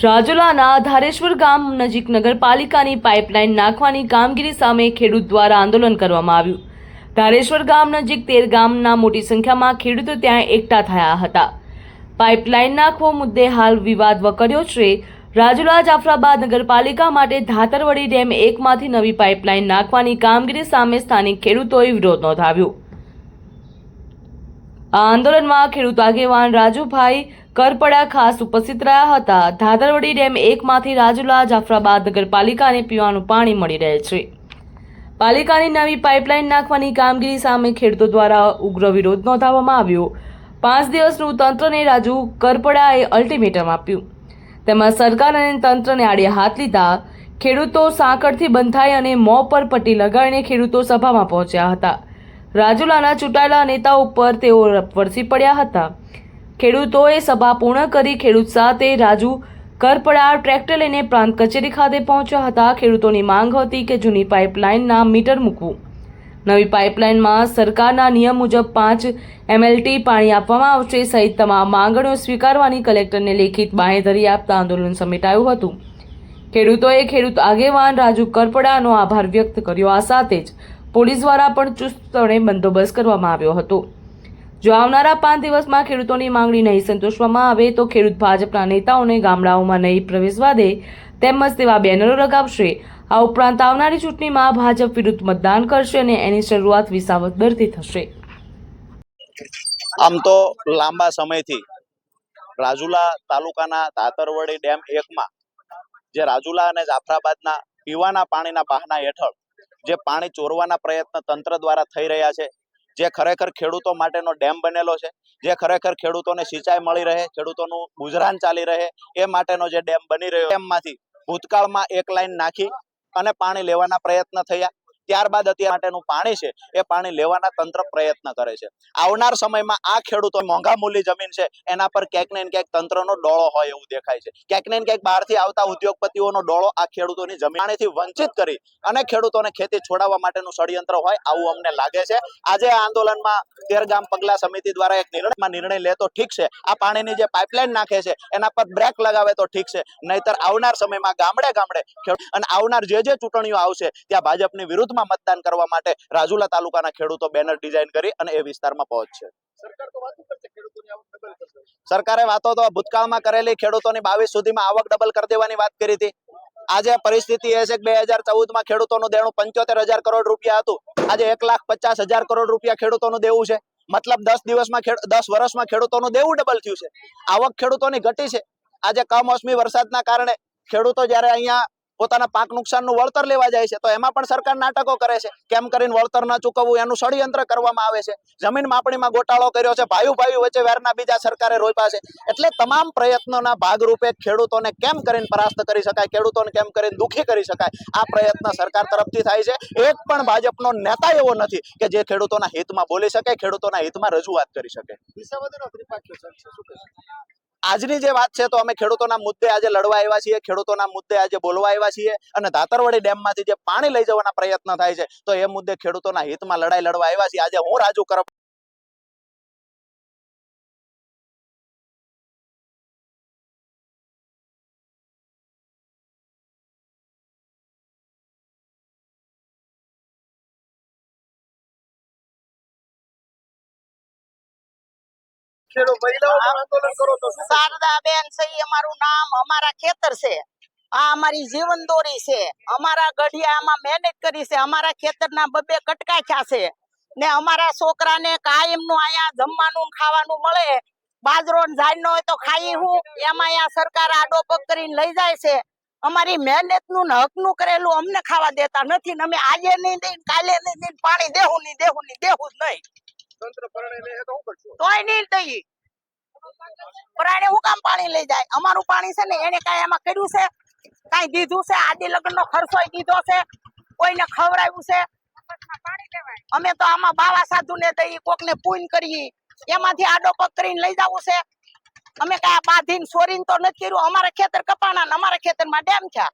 રાજુલાના ધારેશ્વર ગામ નજીક નગરપાલિકાની પાઇપલાઇન નાખવાની કામગીરી સામે ખેડૂત દ્વારા આંદોલન કરવામાં આવ્યું। ધારેશ્વર ગામ નજીક 13 ગામના મોટી સંખ્યામાં ખેડૂતો ત્યાં એકઠા થયા હતા। પાઇપલાઇન નાખવો મુદ્દે હાલ વિવાદ વકર્યો છે। રાજુલા જાફરાબાદ નગરપાલિકા માટે ધાતરવડી ડેમ 1 માંથી નવી પાઇપલાઇન નાખવાની કામગીરી સામે સ્થાનિક ખેડૂતોએ વિરોધ નોંધાવ્યો। આ આંદોલનમાં ખેડૂત આગેવાન રાજુભાઈ કરપડા ખાસ ઉપસ્થિત રહ્યા હતા। ધાતરવડી ડેમ 1 માંથી રાજુલા જાફરાબાદ નગરપાલિકાને પીવાનું પાણી મળી રહે છે। પાલિકાની નવી પાઇપલાઇન નાખવાની કામગીરી સામે ખેડૂતો દ્વારા ઉગ્ર વિરોધ નોંધાવવામાં આવ્યો। 5 દિવસનું તંત્રને રાજુ કરપડાએ અલ્ટિમેટમ આપ્યું। તેમાં સરકાર અને તંત્રને આડે હાથ લીધા। ખેડૂતો સાંકળથી બંધાઈ અને મોં પર પટ્ટી લગાડીને ખેડૂતો સભામાં પહોંચ્યા હતા। રાજુલાના ચૂંટાયેલા નેતાઓ ઉપર તેઓ વરસી પડ્યા હતા। ખેડૂતોએ સભા પૂર્ણ કરી ખેડૂત સાથે રાજુ કરપડા ટ્રેક્ટર લઈને પ્રાંત કચેરી ખાતે પહોંચ્યા હતા। ખેડૂતોની માંગ હતી કે જૂની પાઇપલાઇનના મીટર મૂકવું, નવી પાઇપલાઇનમાં સરકારના નિયમ મુજબ 5 MLT પાણી આપવામાં આવશે સહિત તમામ માંગણીઓ સ્વીકારવાની કલેક્ટરને લેખિત બાંહેધરી આપતા આંદોલન સમેટાયું હતું। ખેડૂતોએ ખેડૂત આગેવાન રાજુ કરપડાનો આભાર વ્યક્ત કર્યો। આ સાથે જ પોલીસ દ્વારા પણ ચુસ્તપણે બંદોબસ્ત કરવામાં આવ્યો હતો। જો આવનારા 5 દિવસમાં ખેડૂતોની માંગણી નહીં સંતોષવામાં આવે તો ખેડૂત ભાજપના નેતાઓને ગામડાઓમાં નહીં પ્રવેશવા દે તેમજ તેવા બેનરો લગાવશે। આ ઉપરાંત આવનારી ચૂંટણીમાં ભાજપ વિરુદ્ધ મતદાન કરશે અને એની શરૂઆત વિસાવદરથી થશે। આમ તો લાંબા સમયથી રાજુલા તાલુકાના ધાતરવડી ડેમ 1 માં જે રાજુલા અને જાફરાબાદના પીવાના પાણીના બહાના હેઠળ જે પાણી ચોરવાના પ્રયત્ન તંત્ર દ્વારા થઈ રહ્યા છે, જે ખરેખર ખેડૂતો માટેનો ડેમ બનેલો છે, જે ખરેખર ખેડૂતોને સિંચાઈ મળી રહે, ખેડૂતોનું ગુજરાન ચાલી રહે એ માટેનો જે ડેમ બની રહ્યો, ડેમમાંથી ભૂતકાળમાં એક લાઈન નાખી અને પાણી લેવાના પ્રયત્ન થયા। ત્યારબાદ અત્યારે માટેનું પાણી છે એ પાણી લેવાના તંત્ર પ્રયત્ન કરે છે। આવનાર સમયમાં આ ખેડૂતો મોંઘા મૂલ્ય જમીન છે એના પર ક્યાંક ને ક્યાંક તંત્રનો ડોળો હોય એવું દેખાય છે। ક્યાંક ને ક્યાંક બહારથી આવતા ઉદ્યોગપતિઓનો ડોળો આ ખેડૂતોની જમીનથી વંચિત કરી અને ખેડૂતોને ખેતી છોડાવવા માટેનું ષડયંત્ર હોય આવું અમને લાગે છે। આજે આ આંદોલનમાં 13 ગામ પગલા સમિતિ દ્વારા એક નિર્ણય લે તો ઠીક છે, આ પાણીની જે પાઇપલાઇન નાખે છે એના પર બ્રેક લગાવે તો ઠીક છે, નહીતર આવનાર સમયમાં ગામડે ગામડે અને આવનાર જે ચૂંટણીઓ આવશે ત્યાં ભાજપની વિરુદ્ધ મતદાન કરવા માટે રાજુલા તાલુકાના ખેડૂતો બેનર ડિઝાઇન કરી અને એ વિસ્તારમાં પહોંચશે। સરકારે વાતો તો ભૂતકાળમાં કરેલી, ખેડૂતોની 22 સુધીમાં આવક ડબલ કરી દેવાની વાત કરી હતી। આજે પરિસ્થિતિ એ છે કે 2014 માં ખેડૂતોનું દેણું 75,000 કરોડ રૂપિયા હતું, આજે 1,50,000 કરોડ રૂપિયા ખેડૂતોનું દેવું છે। મતલબ 10 વર્ષમાં ખેડૂતોનું દેવું ડબલ થયું છે। આવક ખેડૂતોની ઘટી છે। આજે કમોસમી વરસાદના કારણે ખેડૂતો જ્યારે અહીંયા પોતાના પાક નુકસાનનું વળતર લેવા જાય છે તો એમાં પણ સરકાર નાટકો કરે છે, કેમ કરીને વળતર ન ચૂકવવું એનું ષડયંત્ર કરવામાં આવે છે। જમીન માપણીમાં ગોટાળો કર્યો છે, ભાઈઓ વચ્ચે વેરના બીજા સરકારે રોપ્યા છે। એટલે તમામ પ્રયત્નોના ભાગરૂપે ખેડૂતોને કેમ કરીને પરાસ્ત કરી શકાય, ખેડૂતોને કેમ કરીને દુઃખી કરી શકાય, આ પ્રયત્ન સરકાર તરફથી થાય છે। એક પણ ભાજપનો નેતા એવો નથી કે જે ખેડૂતોના હિતમાં બોલી શકે, ખેડૂતોના હિતમાં રજૂઆત કરી શકે। આજની જે વાત છે તો અમે ખેડૂતોના મુદ્દે આજે લડવા આવ્યા છીએ, ખેડૂતોના મુદ્દે આજે બોલવા આવ્યા છીએ અને ધાતરવડી ડેમમાંથી જે પાણી લઈ જવાના પ્રયત્ન થાય છે તો એ મુદ્દે ખેડૂતોના હિતમાં લડાઈ લડવા આવ્યા છીએ। આજે હું રાજુ કરપ શારદાબેન છે અમારું નામ, અમારા ખેતર છે, આ અમારી જીવન દોરી છે, અમારા ગઢિયામાં મહેનત કરી છે, અમારા ખેતરના 2 કટકા થયા છે ને અમારા છોકરાને કાયમનું અહીંયા જમવાનું ખાવાનું મળે। બાજરો ને ઝાડનો હોય તો ખાઈ હું એમાં અહીંયા સરકાર આડો પગ કરીને લઈ જાય છે। અમારી મહેનતનું ને હકનું કરેલું અમને ખાવા દેતા નથી ને અમે આજે નહીં દઈ કાલે નહીં દઈ પાણી દેવું જ નહીં। તોય નહીં દઈ પ્રાણી હું કામ પાણી લઈ જાય? અમારું પાણી છે ને એને કાંઈ એમાં કર્યું છે, કાંઈ દીધું છે? આદિ લગ્નનો ખર્ચો દીધો છે, કોઈને ખવડાવ્યું છે? અમે તો આમાં બાવા સાધુને દઈ, કોકને પૂન કરી, એમાંથી આડો પગ કરીને લઈ જવું છે? અમે કાંઈ બાંધીને સોરીને તો નથી કર્યું। અમારા ખેતર કપાણા ને અમારા ખેતરમાં ડેમ છે।